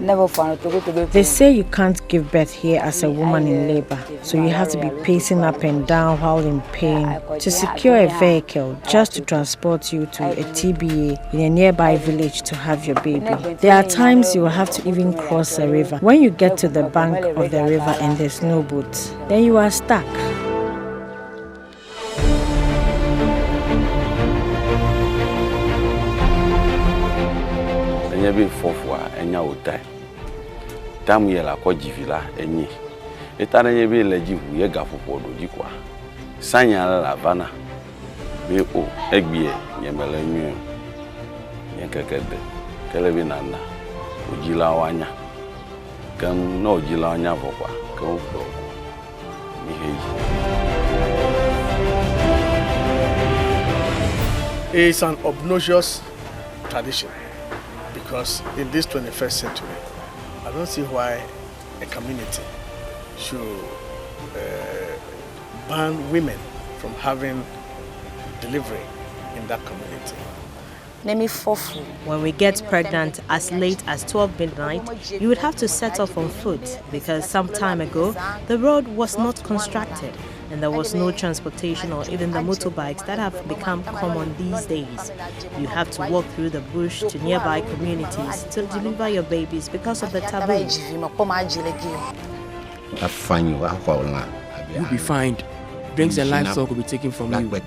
They say you can't give birth here as a woman in labor, so you have to be pacing up and down while in pain to secure a vehicle just to transport you to a TBA in a nearby village to have your baby. There are times you will have to even cross a river. When you get to the bank of the river and there's no boat, then you are stuck. Tamu yela kwa jivila enyi. Etana nyebe lejivu ye gafupo dojikwa. Sanya la vana. Be o egbiye nyemele nyu. Nyenkekede. Kelebe nana. Ojila wanya. Kan no ojila wanya vokwa. Kan ufo. Miheji. It's an obnoxious tradition because in this 21st century I don't see why a community should ban women from having delivery in that community. When we get pregnant as late as 12 midnight, you would have to set off on foot because some time ago the road was not constructed and there was no transportation or even the motorbikes that have become common these days. You have to walk through the bush to nearby communities to deliver your babies because of the taboo. You'll be fined. Drinks and livestock will be taken from you.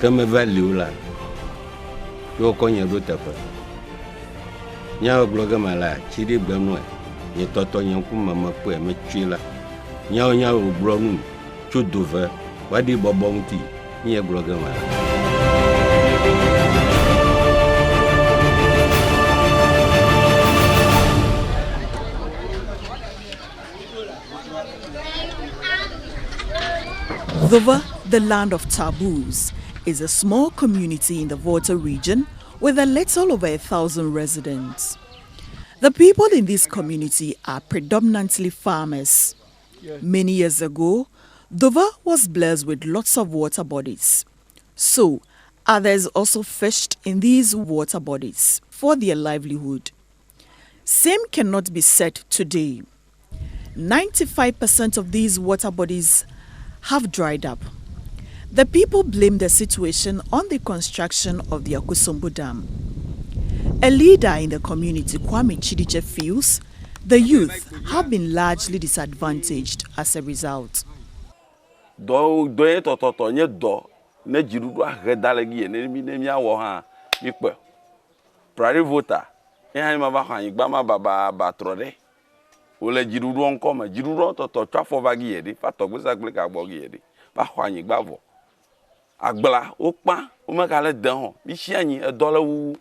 Comme value là, yo konye rota fa. Nya bloga mala, chiri bemwe. Ye toto nyanku mama po e metwila. Nya obronu, chudova, wadi bobonti, nye bloga mala. Dova, the land of taboos, is a small community in the Volta region with a little over 1,000 residents. The people in this community are predominantly farmers. Many years ago, Dova was blessed with lots of water bodies. So, others also fished in these water bodies for their livelihood. Same cannot be said today. 95% of these water bodies have dried up. The people blame the situation on the construction of the Akosombo Dam. A leader in the community, Kwame Chidije, feels the youth have been largely disadvantaged as a result. Agbala okpa o me ka le den ho bi shi anyi e do le wu.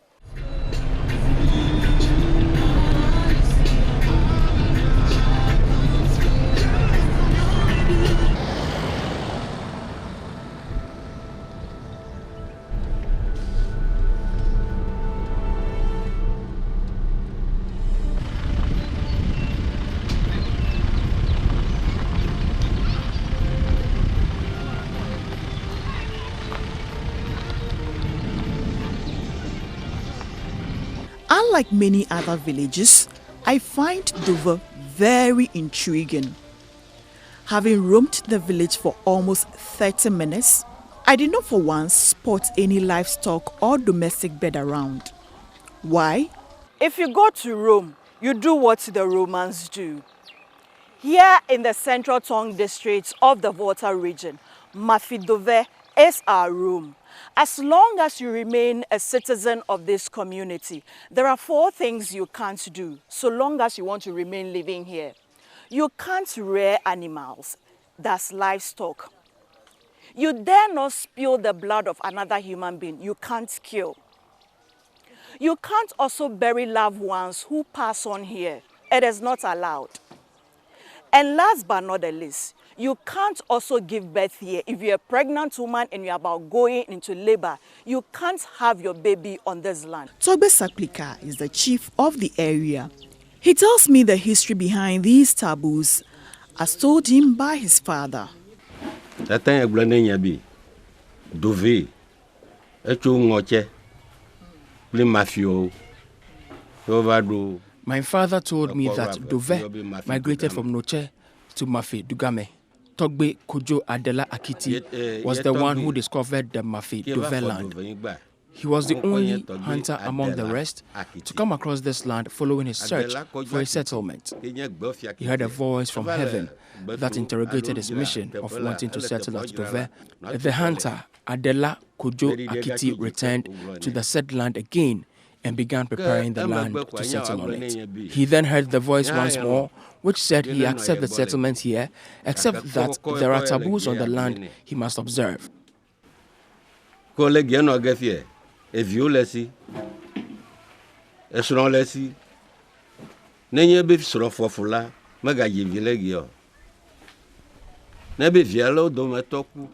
Unlike many other villages, I find Dova very intriguing. Having roamed the village for almost 30 minutes, I did not for once spot any livestock or domestic bird around. Why? If you go to Rome, you do what the Romans do. Here in the central tongue district of the Volta region, Mafidove is our Rome. As long as you remain a citizen of this community, there are 4 things you can't do so long as you want to remain living here. You can't rear animals, that's livestock. You dare not spill the blood of another human being, you can't kill. You can't also bury loved ones who pass on here, it is not allowed. And last but not the least, you can't also give birth here. If you're a pregnant woman and you're about going into labor, you can't have your baby on this land. Togbe Saklika is the chief of the area. He tells me the history behind these taboos as told him by his father. My father told me that Dove migrated from Noche to Mafi Dugame. Togbe Kojo Adela Akiti was the one who discovered the Mafi Dove land. He was the only hunter among the rest to come across this land following his search for a settlement. He heard a voice from heaven that interrogated his mission of wanting to settle at Dove. The hunter, Adela Kojo Akiti, returned to the said land again and began preparing the land to settle on it. He then heard the voice once more, which said he accepts the settlement here, except that there are taboos on the land he must observe.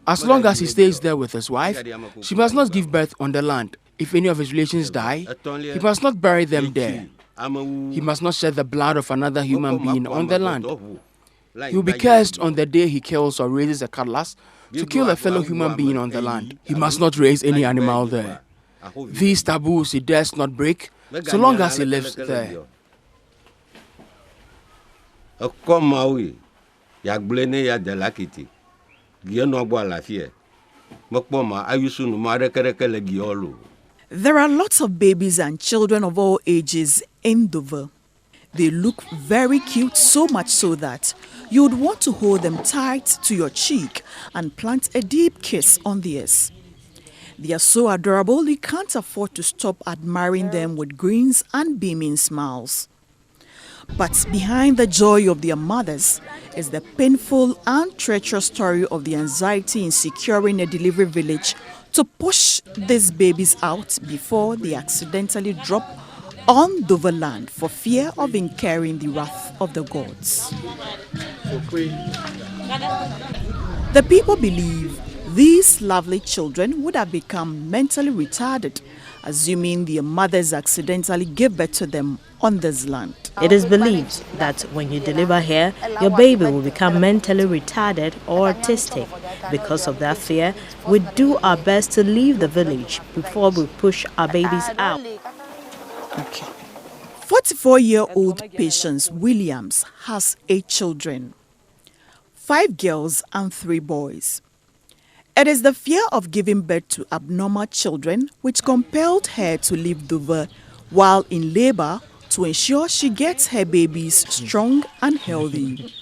As long as he stays there with his wife, she must not give birth on the land. If any of his relations die, he must not bury them there. He must not shed the blood of another human being on the land. He will be cursed on the day he kills or raises a cutlass to kill a fellow human being on the land. He must not raise any animal there. These taboos he dares not break so long as he lives there. There are lots of babies and children of all ages in Dove. They look very cute, so much so that you would want to hold them tight to your cheek and plant a deep kiss on theirs. They are so adorable you can't afford to stop admiring them with grins and beaming smiles. But behind the joy of their mothers is the painful and treacherous story of the anxiety in securing a delivery village to push these babies out before they accidentally drop on Dove land for fear of incurring the wrath of the gods. The people believe these lovely children would have become mentally retarded, assuming their mothers accidentally gave birth to them on this land. It is believed that when you deliver here, your baby will become mentally retarded or autistic. Because of that fear, we do our best to leave the village before we push our babies out. Okay. 44-year-old Patience Williams has 8 children, 5 girls and 3 boys. It is the fear of giving birth to abnormal children which compelled her to leave Dove while in labor to ensure she gets her babies strong and healthy.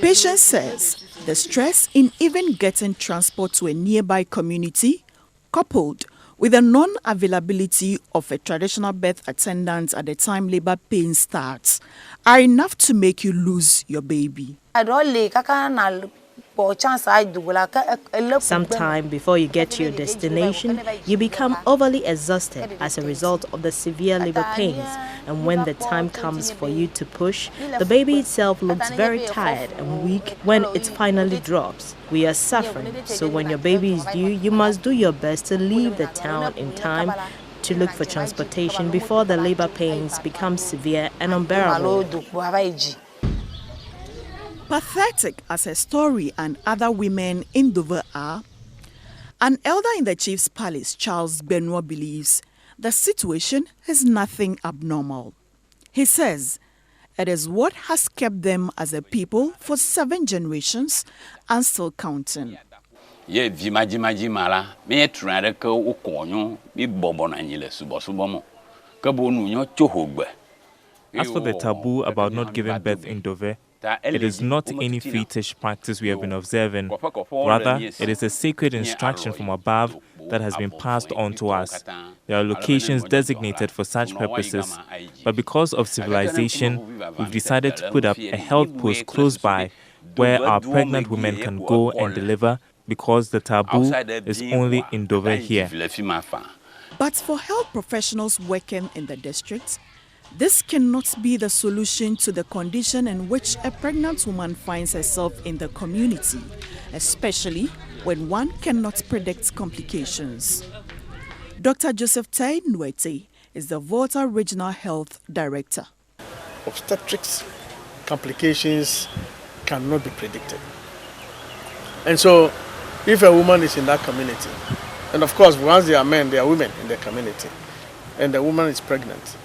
Patience says the stress in even getting transport to a nearby community, coupled with the non-availability of a traditional birth attendant at the time labor pain starts, are enough to make you lose your baby. Sometime before you get to your destination, you become overly exhausted as a result of the severe labor pains. And when the time comes for you to push, the baby itself looks very tired and weak when it finally drops. We are suffering, so when your baby is due, you must do your best to leave the town in time to look for transportation before the labor pains become severe and unbearable. Pathetic as her story and other women in Dove are, an elder in the chief's palace, Charles Benoit, believes the situation is nothing abnormal. He says it is what has kept them as a people for 7 generations and still counting. As for the taboo about not giving birth in Dove, it is not any fetish practice we have been observing. Rather, it is a sacred instruction from above that has been passed on to us. There are locations designated for such purposes, but because of civilization, we've decided to put up a health post close by where our pregnant women can go and deliver because the taboo is only in Dove here. But for health professionals working in the district, this cannot be the solution to the condition in which a pregnant woman finds herself in the community, especially when one cannot predict complications. Dr. Joseph Tai Nwete is the Volta Regional Health Director. Obstetrics complications cannot be predicted. And so, if a woman is in that community, and of course, once they are men, they are women in the community, and the woman is pregnant,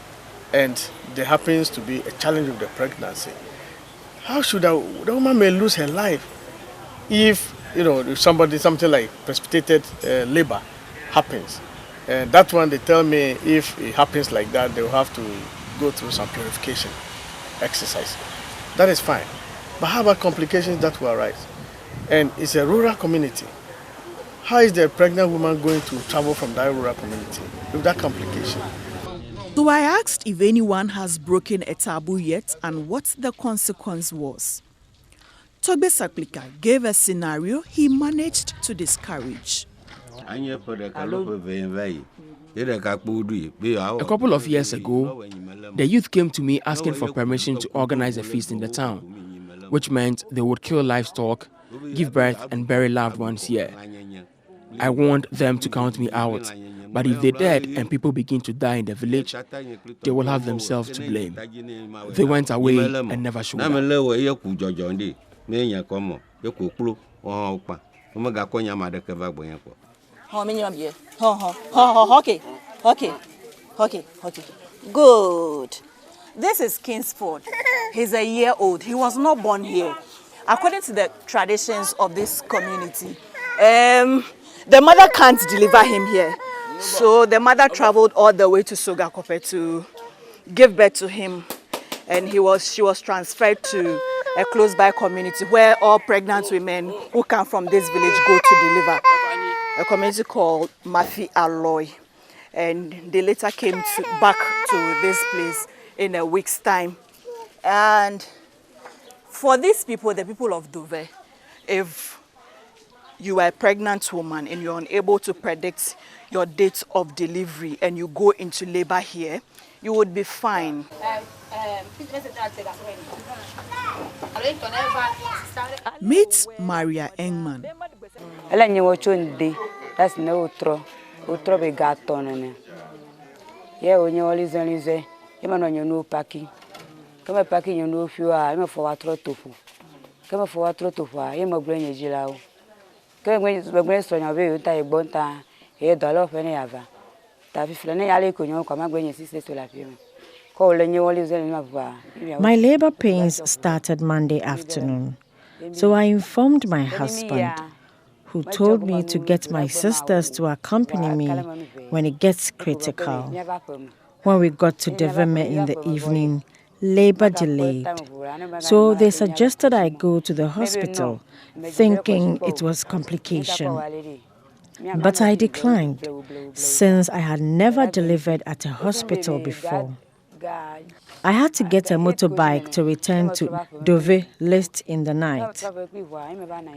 and there happens to be a challenge with the pregnancy, how should the woman may lose her life if, if something like precipitated labor happens? And that one, they tell me if it happens like that, they will have to go through some purification exercise. That is fine. But how about complications that will arise? And it's a rural community. How is the pregnant woman going to travel from that rural community with that complication? So I asked if anyone has broken a taboo yet and what the consequence was. Togbe Saklika gave a scenario he managed to discourage. A couple of years ago, the youth came to me asking for permission to organize a feast in the town, which meant they would kill livestock, give birth and bury loved ones here. I warned them to count me out, but if they did and people begin to die in the village, they will have themselves to blame. They went away and never showed up. Okay. Good. This is Kingsford. He's a year old. He was not born here. According to the traditions of this community, the mother can't deliver him here. So the mother traveled all the way to Sogakope to give birth to him. And she was transferred to a close by community where all pregnant women who come from this village go to deliver. A community called Mafi Alloy. And they later came back to this place in a week's time. And for these people, the people of Dove, if you are a pregnant woman and you're unable to predict your date of delivery and you go into labor here, you would be fine. Meet Maria Engman. That's no utro be gaton. Yeah, when you always say, you man on your no packing. Come a packing you know if you are, I'm for a tofu. Come for a tofu, I'm a brain jilao. Come when you brace on your way, you tie bonta, a dollar of any other. Tafiflane Alico, you come when your sister to la film. Call and you always in My labor pains started Monday afternoon, so I informed my husband, who told me to get my sisters to accompany me when it gets critical. When we got to Deveme in the evening, labor delayed. So they suggested I go to the hospital, thinking it was complication. But I declined, since I had never delivered at a hospital before. I had to get a motorbike to return to Dove late in the night.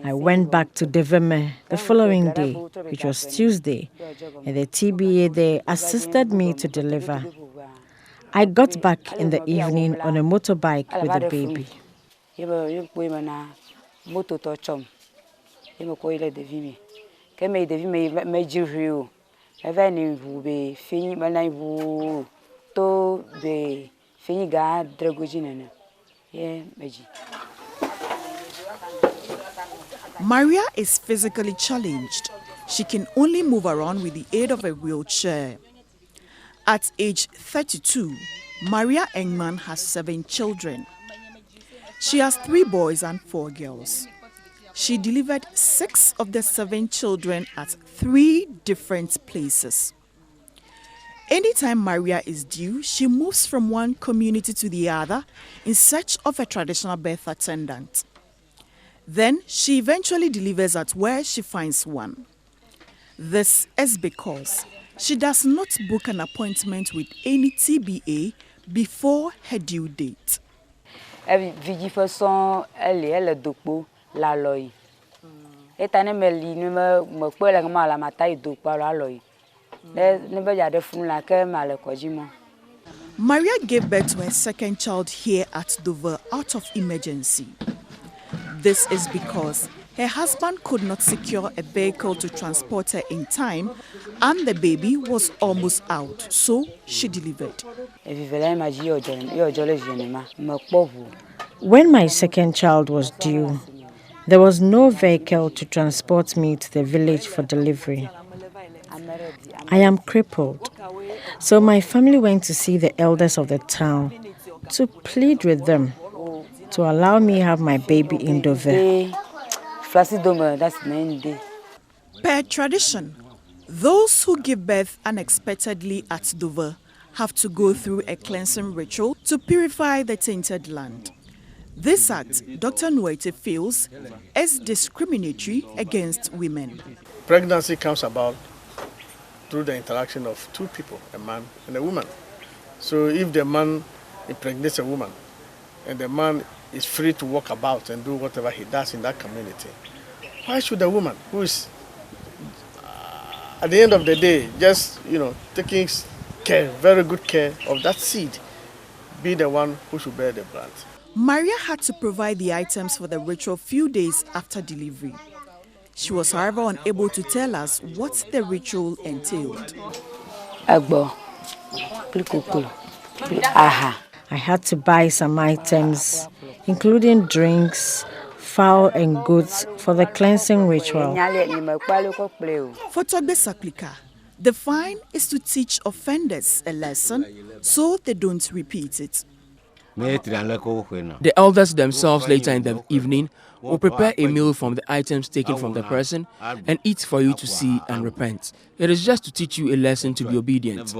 I went back to Deveme the following day, which was Tuesday, and the TBA there assisted me to deliver. I got back in the evening on a motorbike with the baby. Maria is physically challenged. She can only move around with the aid of a wheelchair. At age 32, Maria Engman has 7 children. She has 3 boys and 4 girls. She delivered 6 of the 7 children at 3 different places. Anytime Maria is due, she moves from one community to the other in search of a traditional birth attendant. Then she eventually delivers at where she finds one. This is because she does not book an appointment with any TBA before her due date. Maria gave birth to her second child here at Dover out of emergency. This is because her husband could not secure a vehicle to transport her in time, and the baby was almost out, so she delivered. When my second child was due, there was no vehicle to transport me to the village for delivery. I am crippled, so my family went to see the elders of the town to plead with them to allow me have my baby in Dover. Per tradition, those who give birth unexpectedly at Dover have to go through a cleansing ritual to purify the tainted land. This act, Dr. Nwete feels, is discriminatory against women. Pregnancy comes about through the interaction of two people, a man and a woman. So if the man impregnates a woman and the man is free to walk about and do whatever he does in that community, why should a woman who is at the end of the day just taking care, very good care of that seed, be the one who should bear the brunt? Maria had to provide the items for the ritual few days after delivery. She was, however, unable to tell us what the ritual entailed. I had to buy some items, including drinks, fowl and goats for the cleansing ritual. For Togbe Saklika, the fine is to teach offenders a lesson so they don't repeat it. The elders themselves later in the evening will prepare a meal from the items taken from the person and eat for you to see and repent. It is just to teach you a lesson to be obedient.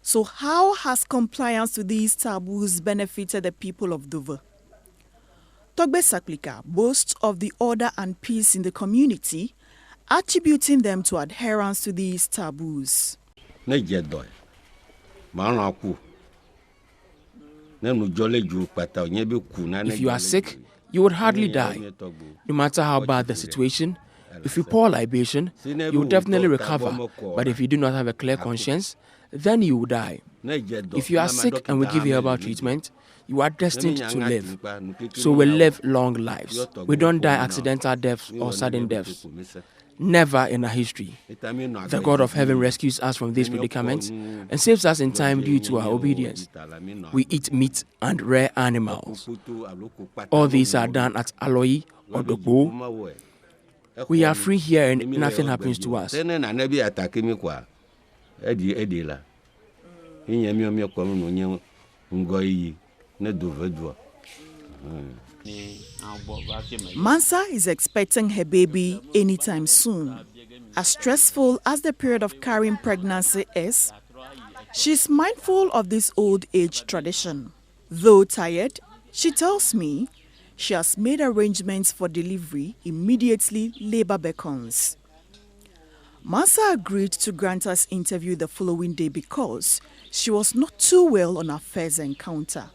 So how has compliance to these taboos benefited the people of Dover? Togbe Saklika boasts of the order and peace in the community, attributing them to adherence to these taboos. If you are sick, you would hardly die. No matter how bad the situation, if you pour libation, you will definitely recover. But if you do not have a clear conscience, then you will die. If you are sick and we give you herbal treatment, you are destined to live. So we live long lives. We don't die accidental deaths or sudden deaths. Never in our history. The God of heaven rescues us from these predicaments and saves us in time due to our obedience. We eat meat and rare animals. All these are done at Aloyi or Dogbo. We are free here and nothing happens to us. Mansa is expecting her baby anytime soon. As stressful as the period of carrying pregnancy is, she's mindful of this old age tradition. Though tired, she tells me she has made arrangements for delivery immediately labor beckons. Mansa agreed to grant us interview the following day because she was not too well on our first encounter.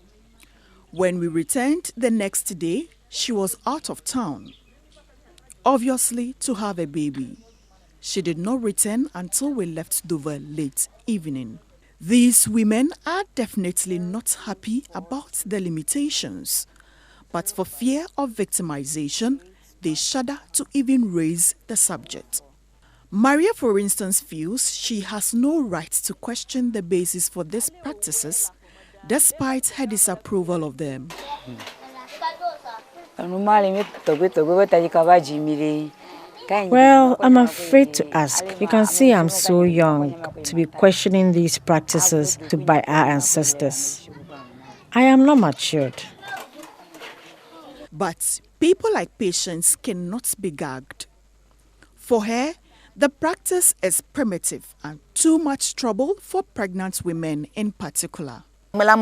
When we returned the next day, she was out of town, obviously to have a baby. She did not return until we left Dover late evening. These women are definitely not happy about the limitations, but for fear of victimization, they shudder to even raise the subject. Maria, for instance, feels she has no right to question the basis for these practices, despite her disapproval of them. Well, I'm afraid to ask. You can see I'm so young to be questioning these practices by our ancestors. I am not matured. But people like Patience cannot be gagged. For her, the practice is primitive and too much trouble for pregnant women in particular. I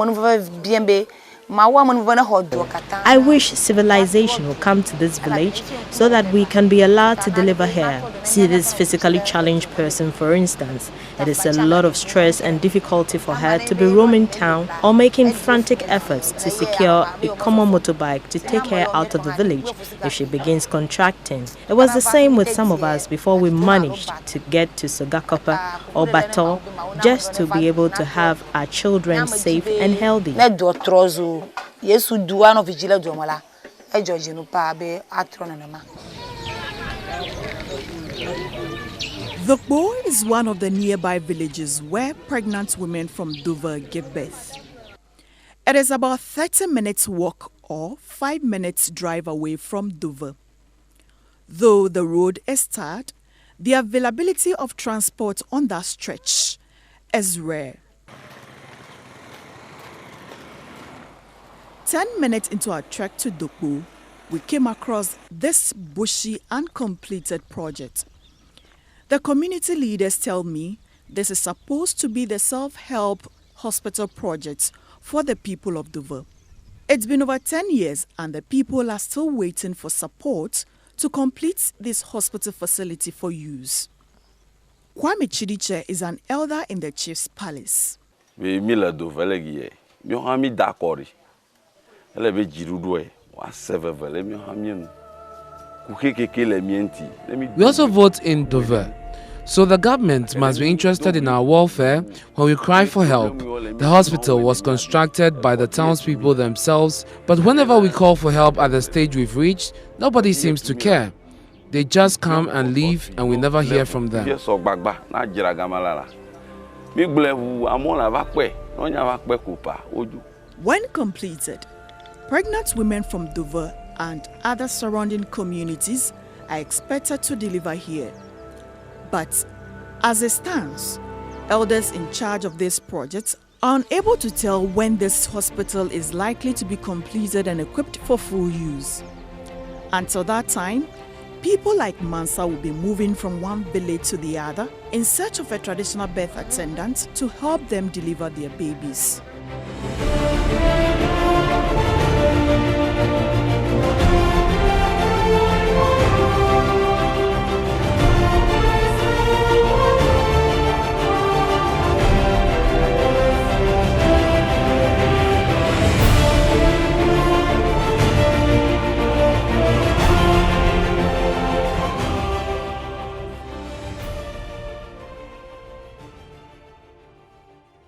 wish civilization will come to this village so that we can be allowed to deliver here. See this physically challenged person, for instance. It is a lot of stress and difficulty for her to be roaming town or making frantic efforts to secure a common motorbike to take her out of the village if she begins contracting. It was the same with some of us before we managed to get to Sogakopa or Bato just to be able to have our children safe and healthy. Dhokbo is one of the nearby villages where pregnant women from Dover give birth. It is about 30 minutes walk or 5 minutes drive away from Dover. Though the road is tarred, the availability of transport on that stretch is rare. 10 minutes into our trek to Dokpo, we came across this bushy, uncompleted project. The community leaders tell me this is supposed to be the self-help hospital project for the people of Dover. It's been over 10 years and the people are still waiting for support to complete this hospital facility for use. Kwame Chidiche is an elder in the chief's palace. We also vote in Dover, so the government must be interested in our welfare when we cry for help. The hospital was constructed by the townspeople themselves, but whenever we call for help at the stage we've reached, nobody seems to care. They just come and leave and we never hear from them. When completed, pregnant women from Dover and other surrounding communities are expected to deliver here. But as it stands, elders in charge of this project are unable to tell when this hospital is likely to be completed and equipped for full use. Until that time, people like Mansa will be moving from one village to the other in search of a traditional birth attendant to help them deliver their babies.